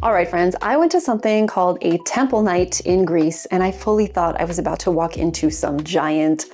All right, friends, I went to something called a temple night in Greece, and I fully thought I was about to walk into some giant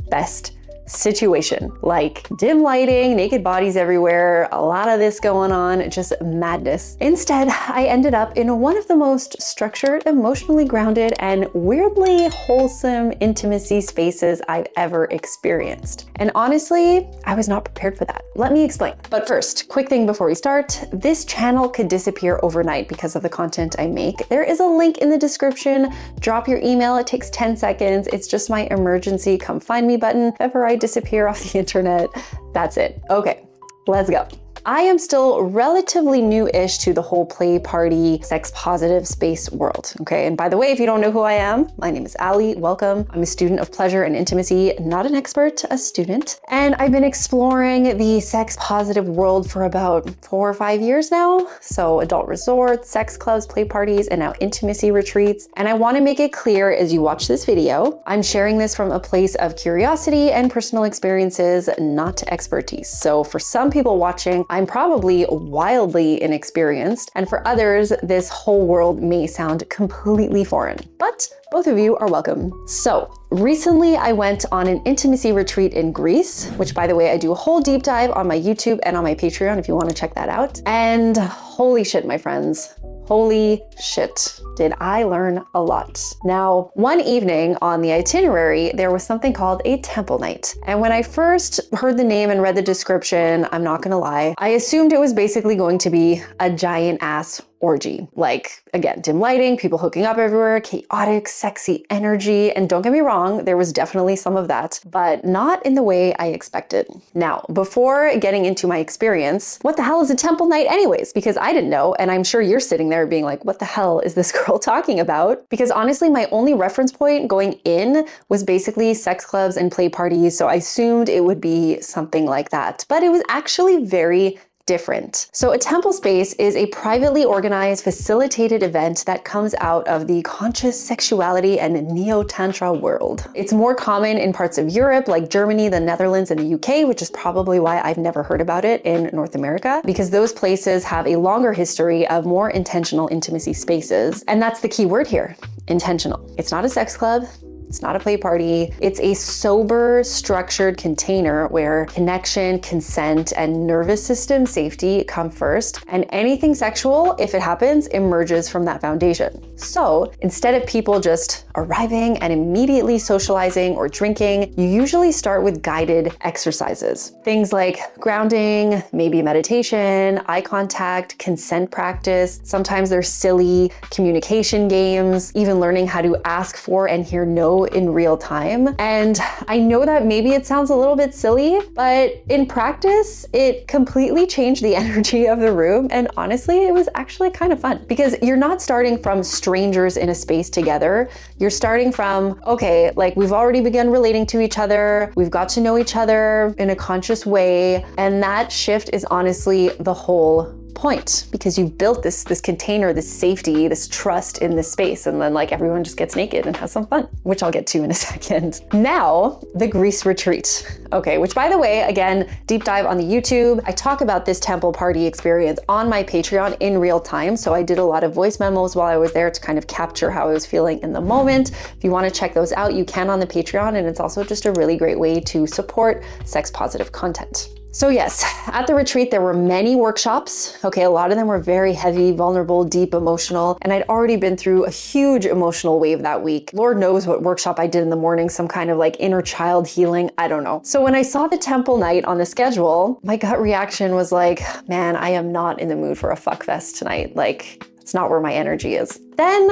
fest situation, like dim lighting, naked bodies everywhere, a lot of this going on, just madness. Instead, I ended up in one of the most structured, emotionally grounded, and weirdly wholesome intimacy spaces I've ever experienced. And honestly, I was not prepared for that. Let me explain. But first, quick thing before we start, this channel could disappear overnight because of the content I make. There is a link in the description. Drop your email, it takes 10 seconds. It's just my emergency come find me button. If ever I disappear off the internet, that's it. Okay, let's go. I am still relatively new-ish to the whole play party, sex positive space world, okay? And by the way, if you don't know who I am, my name is Ali, welcome. I'm a student of pleasure and intimacy, not an expert, a student. And I've been exploring the sex positive world for about 4 or 5 years now. So adult resorts, sex clubs, play parties, and now intimacy retreats. And I wanna make it clear as you watch this video, I'm sharing this from a place of curiosity and personal experiences, not expertise. So for some people watching, I'm probably wildly inexperienced, and for others, this whole world may sound completely foreign, but both of you are welcome. So recently I went on an intimacy retreat in Greece, which by the way, I do a whole deep dive on my YouTube and on my Patreon if you want to check that out. And holy shit, my friends. Holy shit, did I learn a lot. Now, one evening on the itinerary, there was something called a temple night. And when I first heard the name and read the description, I'm not gonna lie, I assumed it was basically going to be a giant ass orgy. Like, again, dim lighting, people hooking up everywhere, chaotic, sexy energy. And don't get me wrong, there was definitely some of that, but not in the way I expected. Now, before getting into my experience, what the hell is a temple night anyways? Because I didn't know, and I'm sure you're sitting there being like, what the hell is this girl talking about? Because honestly, my only reference point going in was basically sex clubs and play parties, so I assumed it would be something like that. But it was actually very different. So a temple space is a privately organized, facilitated event that comes out of the conscious sexuality and neo-tantra world. It's more common in parts of Europe like Germany, the Netherlands, and the UK, which is probably why I've never heard about it in North America, because those places have a longer history of more intentional intimacy spaces. And that's the key word here, intentional. It's not a sex club. It's not a play party. It's a sober, structured container where connection, consent, and nervous system safety come first, and anything sexual, if it happens, emerges from that foundation. So instead of people just arriving and immediately socializing or drinking, you usually start with guided exercises. Things like grounding, maybe meditation, eye contact, consent practice. Sometimes there's silly communication games, even learning how to ask for and hear no in real time. And I know that maybe it sounds a little bit silly, but in practice, it completely changed the energy of the room. And honestly, it was actually kind of fun because you're not starting from strangers in a space together. You're starting from, okay, like we've already begun relating to each other. We've got to know each other in a conscious way. And that shift is honestly the whole point, because you've built this container, this safety, this trust in this space, and then like everyone just gets naked and has some fun, which I'll get to in a second. Now, the Greece retreat. Okay, which by the way, again, deep dive on the YouTube. I talk about this temple party experience on my Patreon in real time. So I did a lot of voice memos while I was there to kind of capture how I was feeling in the moment. If you want to check those out, you can on the Patreon, and it's also just a really great way to support sex positive content. So yes, at the retreat, there were many workshops. Okay, a lot of them were very heavy, vulnerable, deep, emotional, and I'd already been through a huge emotional wave that week. Lord knows what workshop I did in the morning, some kind of like inner child healing, I don't know. So when I saw the temple night on the schedule, my gut reaction was like, man, I am not in the mood for a fuck fest tonight. Like, it's not where my energy is. Then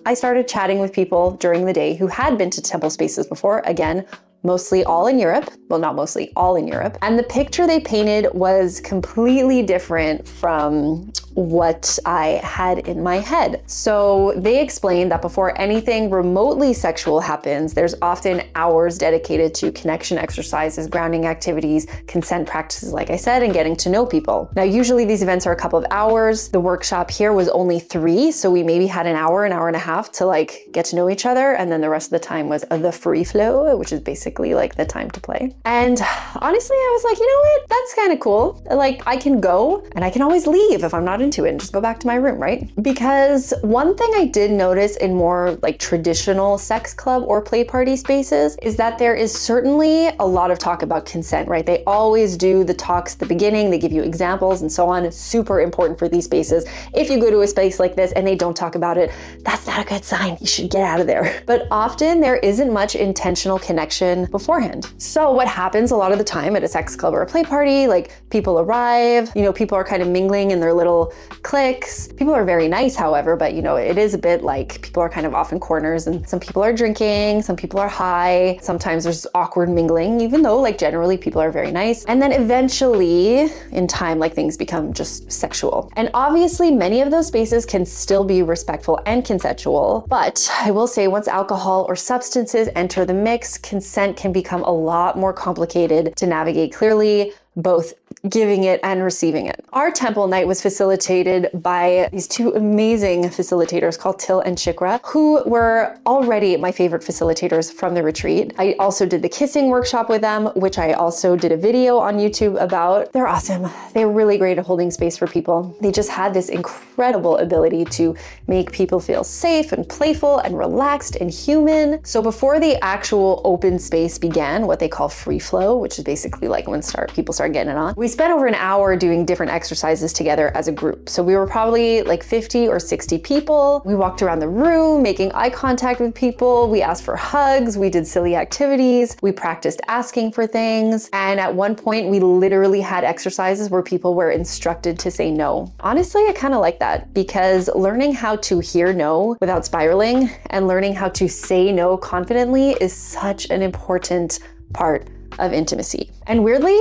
I started chatting with people during the day who had been to temple spaces before, again, mostly all in Europe. Well, not mostly, all in Europe. And the picture they painted was completely different from what I had in my head. So they explained that before anything remotely sexual happens, there's often hours dedicated to connection exercises, grounding activities, consent practices, like I said, and getting to know people. Now, usually these events are a couple of hours. The workshop here was only 3, so we maybe had an hour and a half to like get to know each other. And then the rest of the time was the free flow, which is basically like the time to play. And honestly, I was like, you know what? That's kind of cool. Like I can go and I can always leave if I'm not not into it and just go back to my room, right? Because one thing I did notice in more like traditional sex club or play party spaces is that there is certainly a lot of talk about consent, right? They always do the talks at the beginning, they give you examples and so on. It's super important for these spaces. If you go to a space like this and they don't talk about it, that's not a good sign. You should get out of there. But often there isn't much intentional connection beforehand. So what happens a lot of the time at a sex club or a play party, like people arrive, people are kind of mingling in their little cliques. People are very nice, however, but it is a bit like people are kind of off in corners, and some people are drinking, some people are high. Sometimes there's awkward mingling, even though like generally people are very nice. And then eventually in time, like things become just sexual. And obviously many of those spaces can still be respectful and consensual, but I will say once alcohol or substances enter the mix, consent can become a lot more complicated to navigate clearly, both giving it and receiving it. Our temple night was facilitated by these two amazing facilitators called Till and Chikra, who were already my favorite facilitators from the retreat. I also did the kissing workshop with them, which I also did a video on YouTube about. They're awesome. They're really great at holding space for people. They just had this incredible ability to make people feel safe and playful and relaxed and human. So before the actual open space began, what they call free flow, which is basically like when people start getting it on, we spent over an hour doing different exercises together as a group. So we were probably like 50 or 60 people. We walked around the room, making eye contact with people. We asked for hugs. We did silly activities. We practiced asking for things. And at one point, we literally had exercises where people were instructed to say no. Honestly, I kind of like that because learning how to hear no without spiraling and learning how to say no confidently is such an important part of intimacy. And weirdly,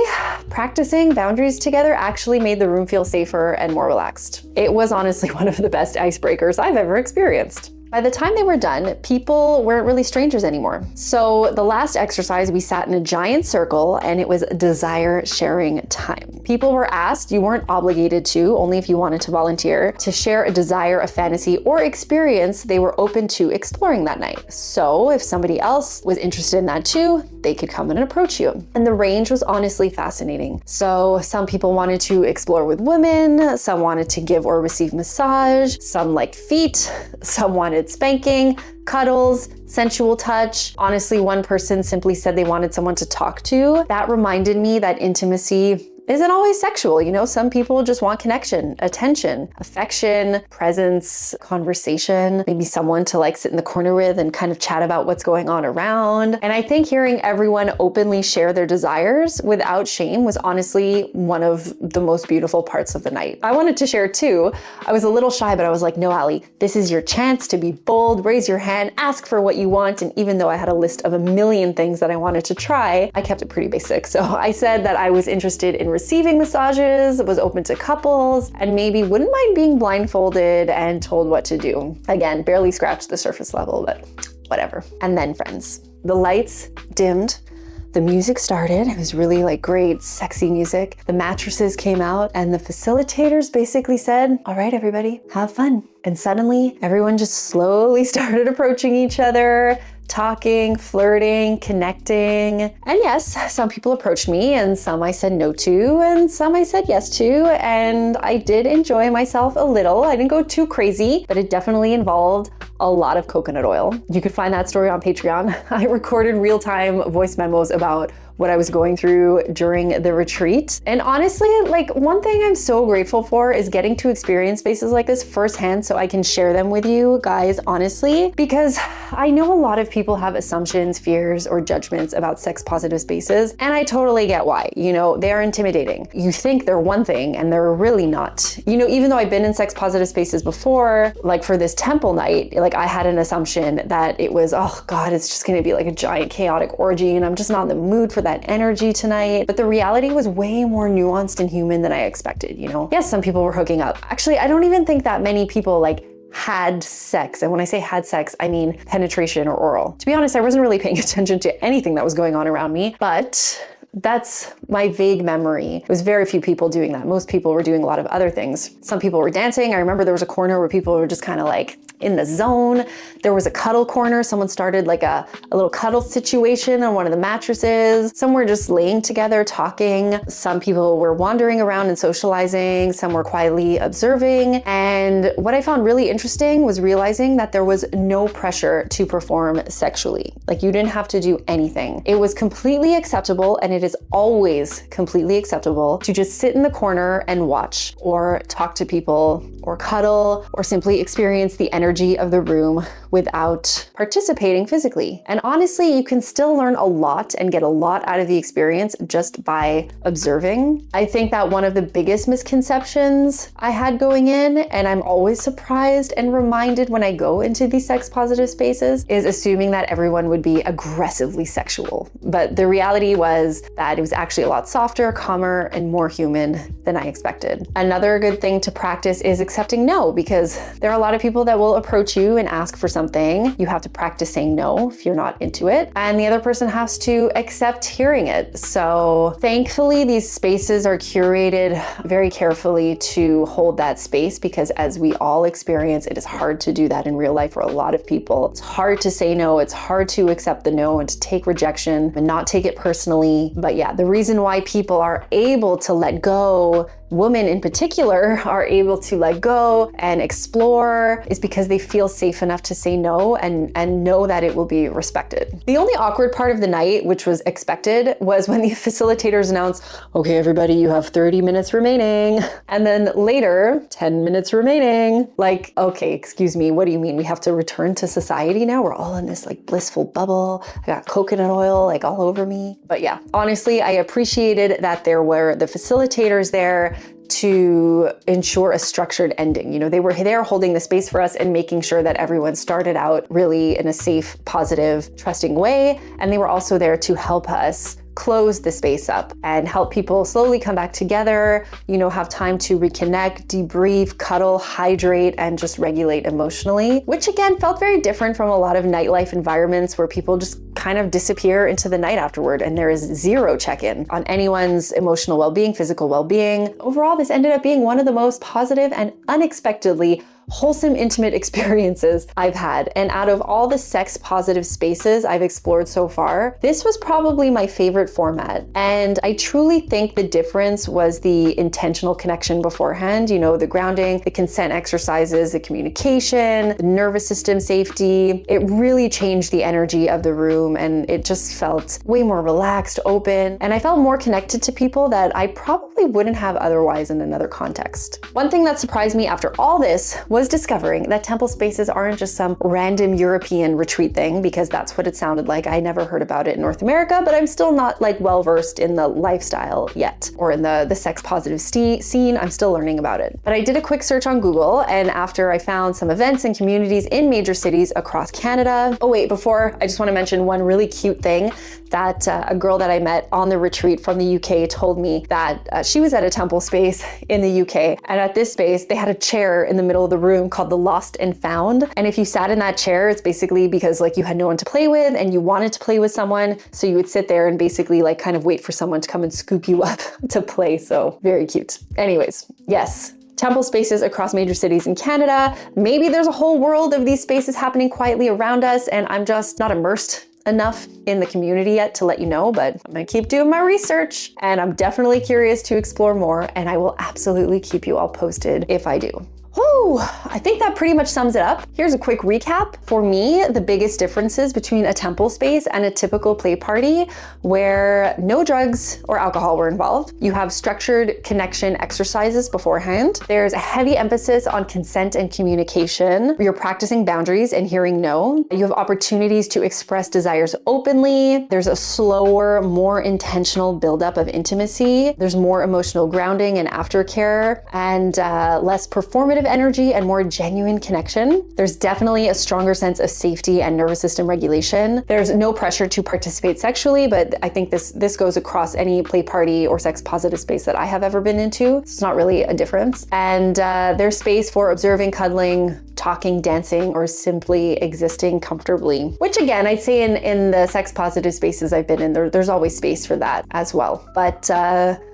practicing boundaries together actually made the room feel safer and more relaxed. It was honestly one of the best icebreakers I've ever experienced. By the time they were done, people weren't really strangers anymore. So the last exercise, we sat in a giant circle and it was desire sharing time. People were asked, you weren't obligated to, only if you wanted to volunteer, to share a desire, a fantasy, or experience they were open to exploring that night. So if somebody else was interested in that too, they could come in and approach you. And the range was honestly fascinating. So some people wanted to explore with women, some wanted to give or receive massage, some liked feet, some wanted spanking, cuddles, sensual touch. Honestly, one person simply said they wanted someone to talk to. That reminded me that intimacy isn't always sexual. Some people just want connection, attention, affection, presence, conversation, maybe someone to like sit in the corner with and kind of chat about what's going on around. And I think hearing everyone openly share their desires without shame was honestly one of the most beautiful parts of the night. I wanted to share too. I was a little shy, but I was like, no, Ali, this is your chance to be bold, raise your hand, ask for what you want. And even though I had a list of a million things that I wanted to try, I kept it pretty basic. So I said that I was interested in receiving massages, was open to couples, and maybe wouldn't mind being blindfolded and told what to do. Again, barely scratched the surface level, but whatever. And then, friends, the lights dimmed, the music started. It was really like great, sexy music. The mattresses came out and the facilitators basically said, all right, everybody, have fun. And suddenly everyone just slowly started approaching each other, talking, flirting, connecting. And yes, some people approached me and some I said no to and some I said yes to. And I did enjoy myself a little. I didn't go too crazy, but it definitely involved a lot of coconut oil. You could find that story on Patreon. I recorded real-time voice memos about what I was going through during the retreat. And honestly, like one thing I'm so grateful for is getting to experience spaces like this firsthand so I can share them with you guys honestly, because I know a lot of people have assumptions, fears, or judgments about sex positive spaces. And I totally get why, they are intimidating. You think they're one thing and they're really not. Even though I've been in sex positive spaces before, like for this temple night, like I had an assumption that it was, oh God, it's just gonna be like a giant chaotic orgy and I'm just not in the mood for that energy tonight. But the reality was way more nuanced and human than I expected, Yes, some people were hooking up. Actually, I don't even think that many people had sex. And when I say had sex, I mean penetration or oral. To be honest, I wasn't really paying attention to anything that was going on around me, but That's my vague memory. It was very few people doing that. Most people were doing a lot of other things. Some people were dancing. I remember there was a corner where people were just kind of like in the zone. There was a cuddle corner. Someone started like a little cuddle situation on one of the mattresses. Some were just laying together, talking. Some people were wandering around and socializing. Some were quietly observing. And what I found really interesting was realizing that there was no pressure to perform sexually. Like, you didn't have to do anything. It was completely acceptable, and it is always completely acceptable to just sit in the corner and watch, or talk to people, or cuddle, or simply experience the energy of the room without participating physically. And honestly, you can still learn a lot and get a lot out of the experience just by observing. I think that one of the biggest misconceptions I had going in, and I'm always surprised and reminded when I go into these sex positive spaces, is assuming that everyone would be aggressively sexual. But the reality was that it was actually a lot softer, calmer, and more human than I expected. Another good thing to practice is accepting no, because there are a lot of people that will approach you and ask for something. You have to practice saying no if you're not into it, and the other person has to accept hearing it. So thankfully, these spaces are curated very carefully to hold that space, because as we all experience, it is hard to do that in real life for a lot of people. It's hard to say no. It's hard to accept the no and to take rejection and not take it personally. But yeah, the reason why people are able to let go, women in particular are able to let go and explore, is because they feel safe enough to say no and know that it will be respected. The only awkward part of the night, which was expected, was when the facilitators announced, okay, everybody, you have 30 minutes remaining. And then later, 10 minutes remaining. Like, okay, excuse me, what do you mean? We have to return to society now? We're all in this like blissful bubble. I got coconut oil like all over me. But yeah, honestly, I appreciated that there were the facilitators there to ensure a structured ending. You know, they were there holding the space for us and making sure that everyone started out really in a safe, positive, trusting way. And they were also there to help us close the space up and help people slowly come back together, you know, have time to reconnect, debrief, cuddle, hydrate, and just regulate emotionally, which again felt very different from a lot of nightlife environments where people just kind of disappear into the night afterward and there is zero check-in on anyone's emotional well-being, physical well-being. Overall, this ended up being one of the most positive and unexpectedly wholesome, intimate experiences I've had. And out of all the sex positive spaces I've explored so far, this was probably my favorite format. And I truly think the difference was the intentional connection beforehand, you know, the grounding, the consent exercises, the communication, the nervous system safety. It really changed the energy of the room and it just felt way more relaxed, open, and I felt more connected to people that I probably wouldn't have otherwise in another context. One thing that surprised me after all this was discovering that temple spaces aren't just some random European retreat thing, because that's what it sounded like. I never heard about it in North America, but I'm still not like well-versed in the lifestyle yet, or in the sex positive scene. I'm still learning about it. But I did a quick search on Google, and after I found some events and communities in major cities across Canada. Oh wait, before, I just want to mention one really cute thing that a girl that I met on the retreat from the UK told me that she was at a temple space in the UK, and at this space they had a chair in the middle of the room called the Lost and Found. And if you sat in that chair, it's basically because like you had no one to play with and you wanted to play with someone, so you would sit there and basically like kind of wait for someone to come and scoop you up to play. So very cute. Anyways, yes, temple spaces across major cities in Canada. Maybe there's a whole world of these spaces happening quietly around us and I'm just not immersed enough in the community yet to let you know, but I'm gonna keep doing my research and I'm definitely curious to explore more, and I will absolutely keep you all posted if I do. Whew, I think that pretty much sums it up. Here's a quick recap. For me, the biggest differences between a temple space and a typical play party where no drugs or alcohol were involved. You have structured connection exercises beforehand. There's a heavy emphasis on consent and communication. You're practicing boundaries and hearing no. You have opportunities to express desires openly. There's a slower, more intentional buildup of intimacy. There's more emotional grounding and aftercare, and less performative energy and more genuine connection. There's definitely a stronger sense of safety and nervous system regulation. There's no pressure to participate sexually, but I think this goes across any play party or sex positive space that I have ever been into. It's not really a difference. And there's space for observing, cuddling, talking, dancing, or simply existing comfortably. Which again, I'd say in the sex positive spaces I've been in, there's always space for that as well. But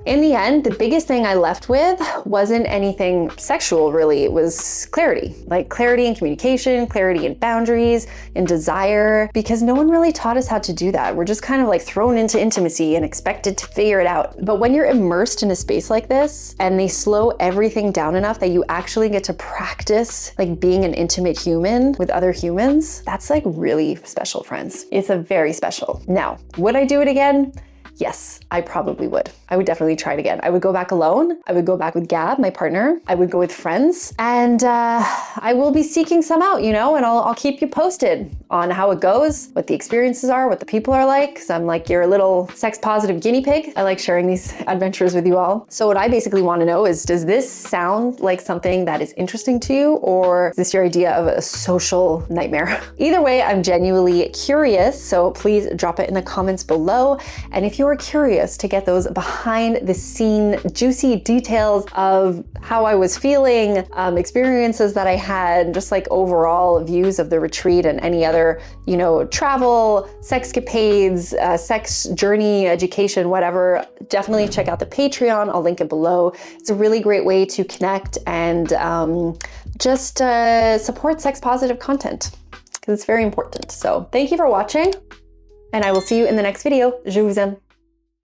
in the end, the biggest thing I left with wasn't anything sexual really. It was clarity, like clarity in communication, clarity in boundaries, in desire, because no one really taught us how to do that. We're just kind of like thrown into intimacy and expected to figure it out. But when you're immersed in a space like this and they slow everything down enough that you actually get to practice like being an intimate human with other humans, that's like really special, friends. It's a very special. Now, would I do it again? Yes, I probably would. I would definitely try it again. I would go back alone. I would go back with Gab, my partner. I would go with friends. And I will be seeking some out, you know, and I'll keep you posted on how it goes, what the experiences are, what the people are like, because I'm like your little sex positive guinea pig. I like sharing these adventures with you all. So what I basically want to know is, does this sound like something that is interesting to you, or is this your idea of a social nightmare? Either way, I'm genuinely curious, so please drop it in the comments below. And if you are curious to get those behind the scene juicy details of how I was feeling, experiences that I had, just like overall views of the retreat and any other, you know, travel, sexcapades, sex journey, education, whatever, definitely check out the Patreon. I'll link it below. It's a really great way to connect and just support sex positive content, because it's very important. So thank you for watching, and I will see you in the next video. Je vous aime.